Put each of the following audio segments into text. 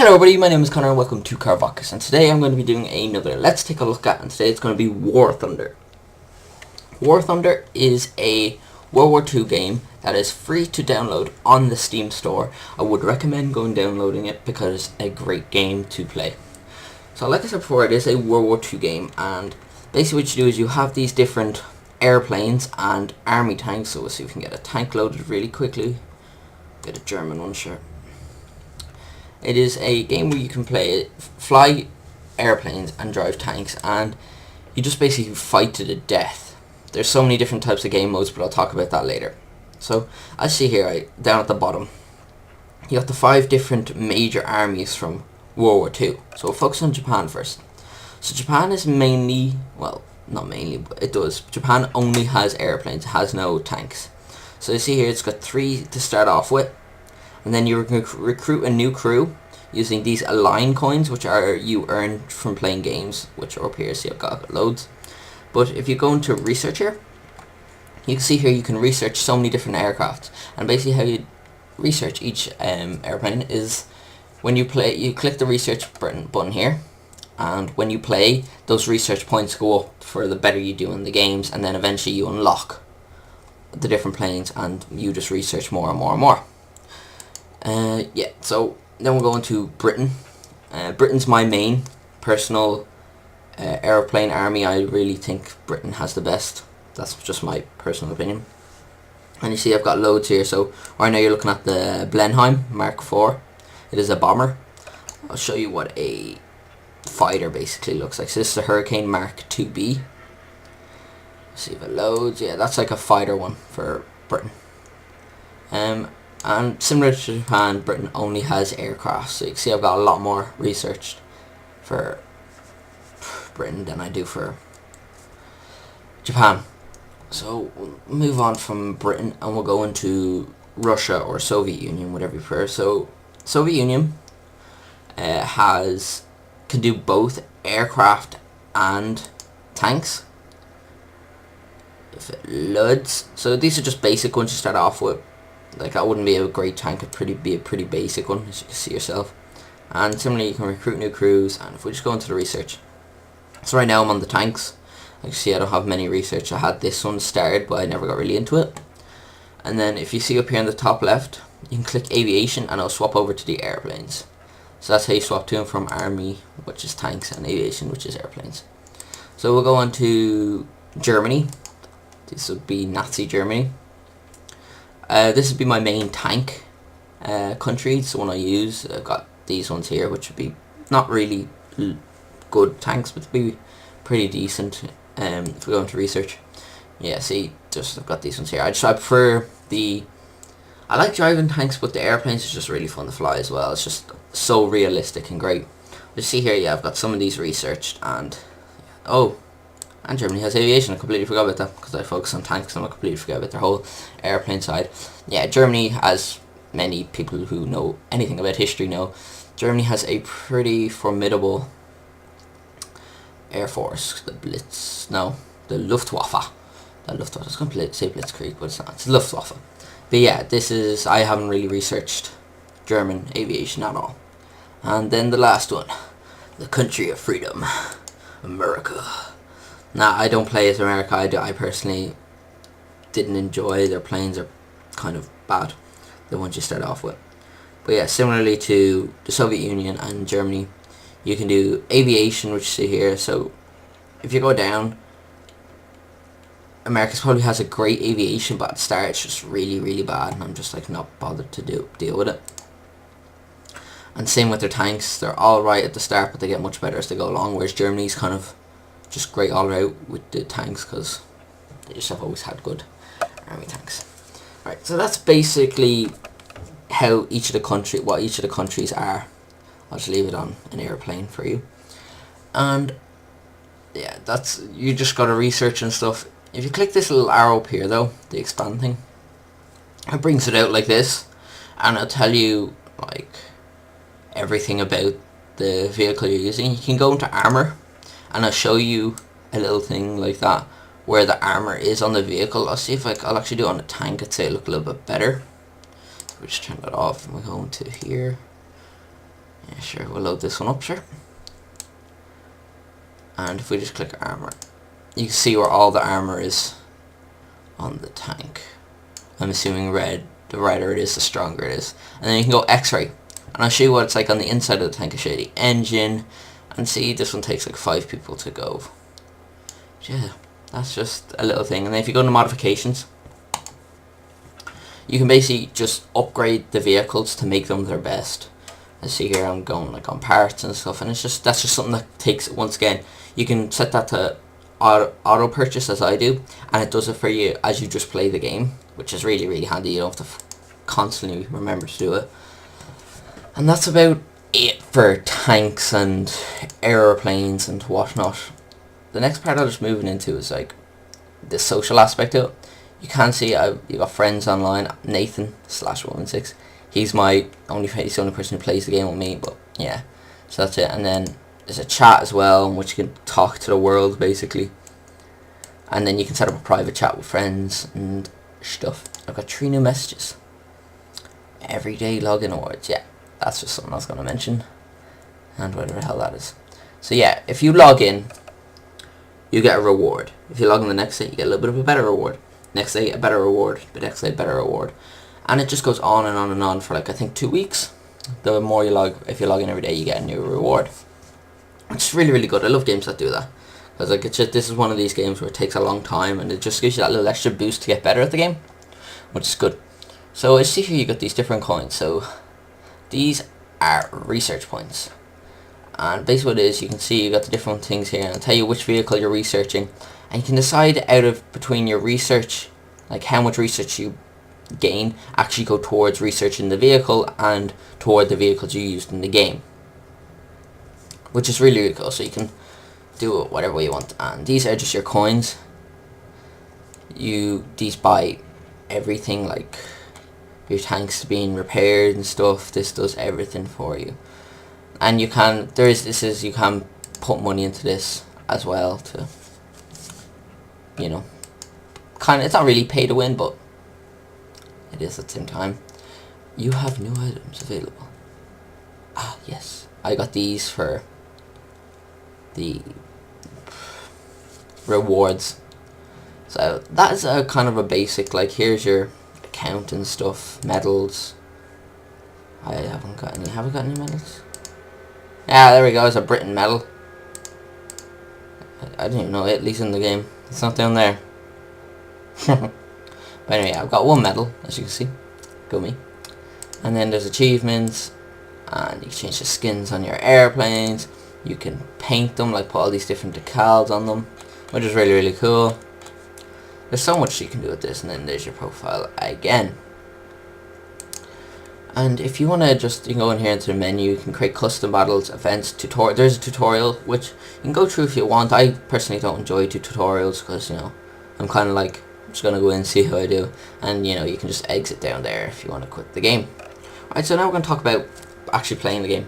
Hello everybody, my name is Conor and welcome to Carvocus, and today I'm going to be doing another Let's Take a Look At, and today it's going to be War Thunder. War Thunder is a World War II game that is free to download on the Steam store. I would recommend going downloading it because it's a great game to play. So like I said before, it is a World War II game, and basically what you do is you have these different airplanes and army tanks. So we'll see if we can get a tank loaded really quickly. Get a German one, sure. It is a game where you can fly airplanes and drive tanks, and you just basically fight to the death. There's so many different types of game modes, but I'll talk about that later. So as you see here, down at the bottom, you got the 5 different major armies from World War II. So we'll focus on Japan first. So Japan is mainly, well, not mainly, but it does. Japan only has airplanes, it has no tanks. So you see here, it's got 3 to start off with. And then you recruit a new crew using these align coins, which are you earn from playing games, which are up here. See, I've got loads. But if you go into research here, you can see here you can research so many different aircraft. And basically how you research each airplane is when you play, you click the research button here. And when you play, those research points go up for the better you do in the games. And then eventually you unlock the different planes and you just research more and more and more. Yeah, so then we'll go into Britain. Britain's my main personal aeroplane army. I really think Britain has the best. That's just my personal opinion. And you see I've got loads here. So right now you're looking at the Blenheim Mark IV. It is a bomber. I'll show you what a fighter basically looks like. So this is a Hurricane Mark IIB. See if it loads. Yeah, that's like a fighter one for Britain. And similar to Japan, Britain only has aircraft. So you can see I've got a lot more researched for Britain than I do for Japan. So we'll move on from Britain and we'll go into Russia or Soviet Union, whatever you prefer. So Soviet Union can do both aircraft and tanks. If it loads. So these are just basic ones to start off with. Like, that wouldn't be a great tank, it'd be a pretty basic one, as you can see yourself. And similarly, you can recruit new crews, and if we just go into the research. So right now I'm on the tanks. Like you see, I don't have many research. I had this one started, but I never got really into it. And then if you see up here in the top left, you can click aviation, and it'll swap over to the airplanes. So that's how you swap to them from army, which is tanks, and aviation, which is airplanes. So we'll go on to Germany. This would be Nazi Germany. This would be my main tank country. It's the one I use. I've got these ones here, which would be not really good tanks, but they'd be pretty decent. If we go into research, yeah, see, I've got these ones here. I prefer I like driving tanks, but the airplanes is just really fun to fly as well. It's just so realistic and great. You see here, yeah, I've got some of these researched, and and Germany has aviation. I completely forgot about that because I focus on tanks and I completely forgot about their whole airplane side. Yeah, Germany, as many people who know anything about history know, Germany has a pretty formidable air force. The Luftwaffe. I was going to say Blitzkrieg, but it's not. It's Luftwaffe. But yeah, I haven't really researched German aviation at all. And then the last one, the country of freedom, America. Now, I don't play as America. I personally didn't enjoy their planes. Are kind of bad, the ones you start off with. But yeah, similarly to the Soviet Union and Germany, you can do aviation, which you see here. So if you go down, America probably has a great aviation, but at the start it's just really, really bad, and I'm just like not bothered to deal with it. And same with their tanks. They're all right at the start, but they get much better as they go along, whereas Germany's kind of just great all out with the tanks because they just have always had good army tanks. Right, so that's basically how what each of the countries are. I'll just leave it on an airplane for you. And yeah, you just gotta research and stuff. If you click this little arrow up here though, the expand thing, it brings it out like this, and it'll tell you like everything about the vehicle you're using. You can go into armor, and I'll show you a little thing like that where the armor is on the vehicle. I'll see if I'll actually do it on a tank. I'd say it look a little bit better. So we just turn that off and we go into here. Yeah, Sure, we'll load this one up, sure. And if we just click armor, you can see where all the armor is on the tank. I'm assuming red, the redder it is, the stronger it is. And then you can go X-ray, and I'll show you what it's like on the inside of the tank. I'll show you the engine, and see, this one takes like 5 people to go. Yeah, that's just a little thing. And then if you go into modifications, you can basically just upgrade the vehicles to make them their best. Let's see here, I'm going like on parts and stuff, and it's just, that's just something that takes, once again, you can set that to auto purchase as I do, and it does it for you as you just play the game, which is really, really handy. You don't have to constantly remember to do it. And that's about it for tanks and aeroplanes and whatnot. The next part I'm just moving into is like the social aspect of it. You can see you got friends online. Nathan/116. He's the only person who plays the game with me. But yeah, so that's it. And then there's a chat as well, in which you can talk to the world basically. And then you can set up a private chat with friends and stuff. I've got 3 new messages. Everyday login awards. Yeah, that's just something I was going to mention. And whatever the hell that is. So yeah, if you log in, you get a reward. If you log in the next day, you get a little bit of a better reward. Next day, a better reward. The next day, a better reward. And it just goes on and on and on for like, I think 2 weeks. The more you if you log in every day, you get a new reward. It's really, really good. I love games that do that. Because like, this is one of these games where it takes a long time, and it just gives you that little extra boost to get better at the game, which is good. So I see here you got these different coins. So these are research points. And basically what it is, you can see you got the different things here, and I'll tell you which vehicle you're researching. And you can decide between your research, like how much research you gain actually go towards researching the vehicle and toward the vehicles you used in the game, which is really, really cool. So you can do it whatever way you want. And these are just your coins. These buy everything, like your tanks being repaired and stuff. This does everything for you. And you can you can put money into this as well to, you know, kind of, it's not really pay to win, but it is at the same time. You have new items available. Ah, yes. I got these for the rewards. So that is a kind of a basic, like, here's your account and stuff, medals. I haven't got any. Have I got any medals? Yeah, there we go. It's a Britain medal. I didn't even know Italy's in the game. It's not down there. But anyway, I've got 1 medal, as you can see. Go me. And then there's achievements, and you can change the skins on your airplanes. You can paint them, like put all these different decals on them, which is really, really cool. There's so much you can do with this. And then there's your profile again. And if you want to you can go in here into the menu. You can create custom battles, events, tutorial. There's a tutorial which you can go through if you want. I personally don't enjoy tutorials because, you know, I'm kind of like, I'm just gonna go in and see how I do, and you know, you can just exit down there if you want to quit the game. Alright, so now we're going to talk about actually playing the game.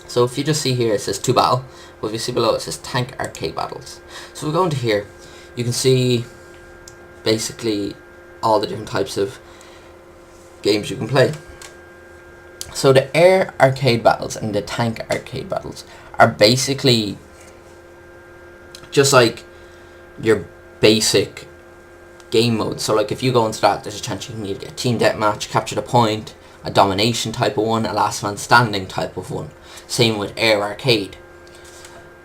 So if you just see here, it says to battle. Well, if you see below, it says tank arcade battles. So we go into here, you can see basically all the different types of games you can play. So the air arcade battles and the tank arcade battles are basically just like your basic game mode. So like if you go into that, there's a chance you can either get a team deathmatch, capture the point, a domination type of one, a last man standing type of one. Same with air arcade.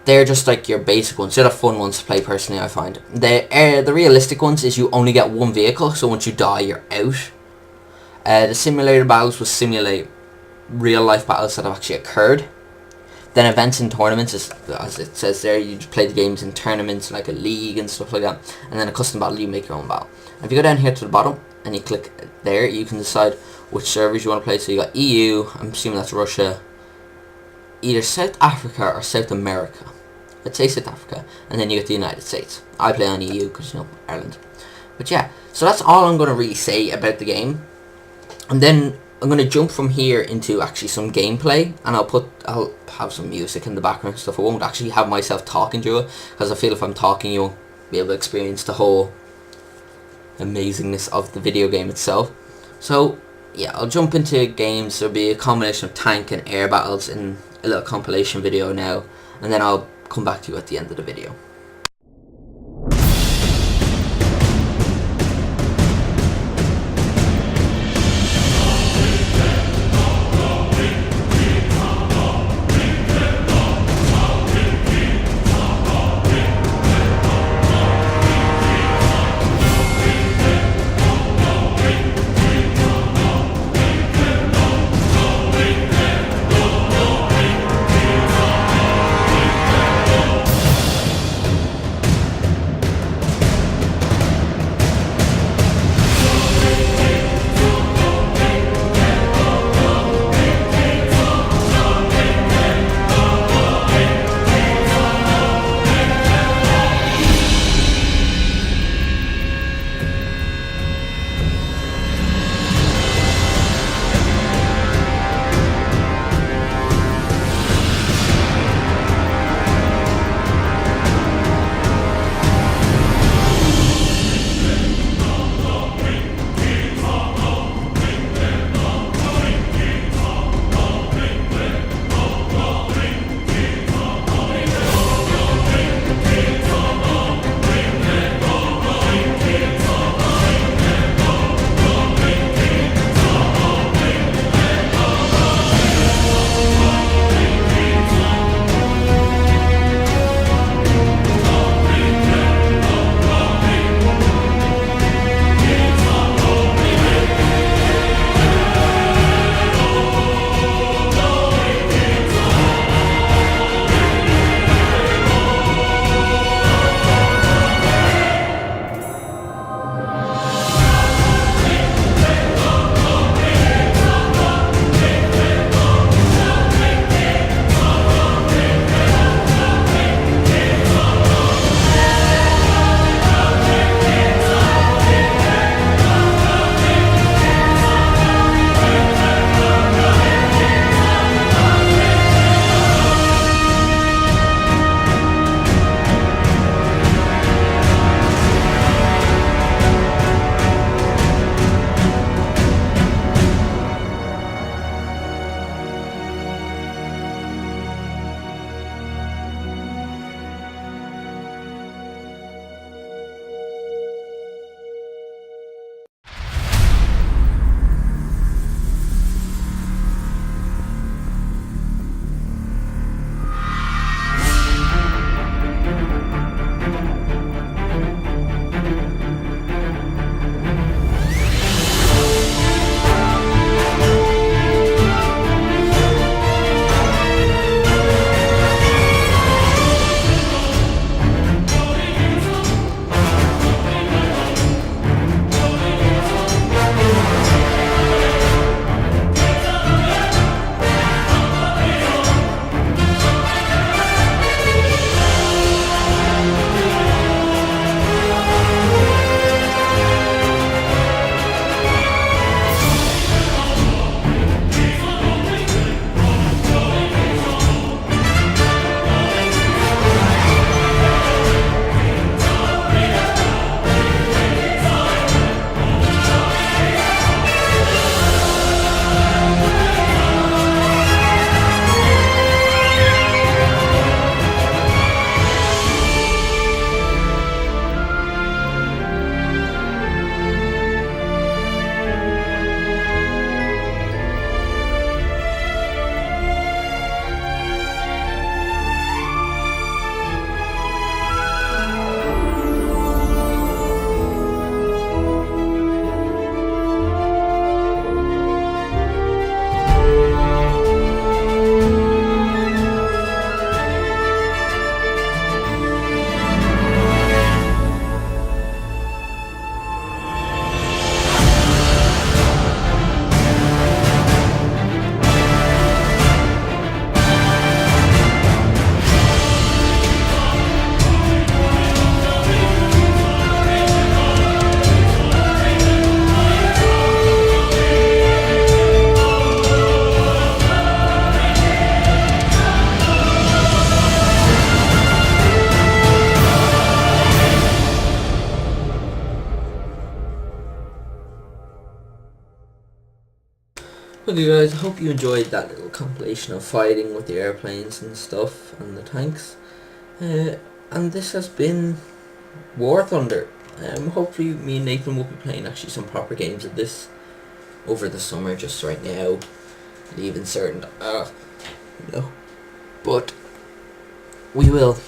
They're just like your basic ones. They're the fun ones to play personally, I find. The realistic ones is you only get 1 vehicle, so once you die you're out. The simulator battles will simulate real life battles that have actually occurred. Then events and tournaments, is, as it says there, you just play the games in tournaments like a league and stuff like that. And then a custom battle, you make your own battle. If you go down here to the bottom and you click there, you can decide which servers you want to play. So you got EU, I'm assuming that's Russia, either South Africa or South America. Let's say South Africa. And then you get the United States. I play on EU because, you know, Ireland. But yeah, so that's all I'm going to really say about the game. And then I'm going to jump from here into actually some gameplay, and I'll have some music in the background and stuff. I won't actually have myself talking through it, because I feel if I'm talking you won't be able to experience the whole amazingness of the video game itself. So yeah, I'll jump into games. There'll be a combination of tank and air battles in a little compilation video now, and then I'll come back to you at the end of the video. Okay guys, I hope you enjoyed that little compilation of fighting with the airplanes and stuff and the tanks. And this has been War Thunder. Hopefully me and Nathan will be playing actually some proper games of this over the summer, just right now. Leaving certain but we will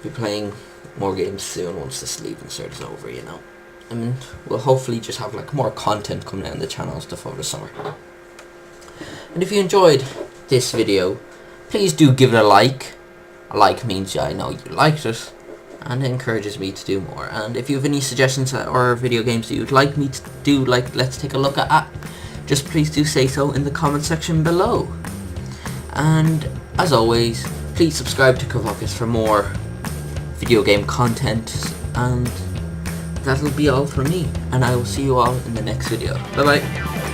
be playing more games soon once this leaving cert is over, you know. And we'll hopefully just have like more content coming out on the channel and stuff over the summer. And if you enjoyed this video, please do give it a like. A like means I know you liked it, and it encourages me to do more. And if you have any suggestions or video games that you'd like me to do, like let's take a look at, just please do say so in the comment section below. And as always, please subscribe to Carvocus for more video game content, and that'll be all from me, and I will see you all in the next video. Bye bye.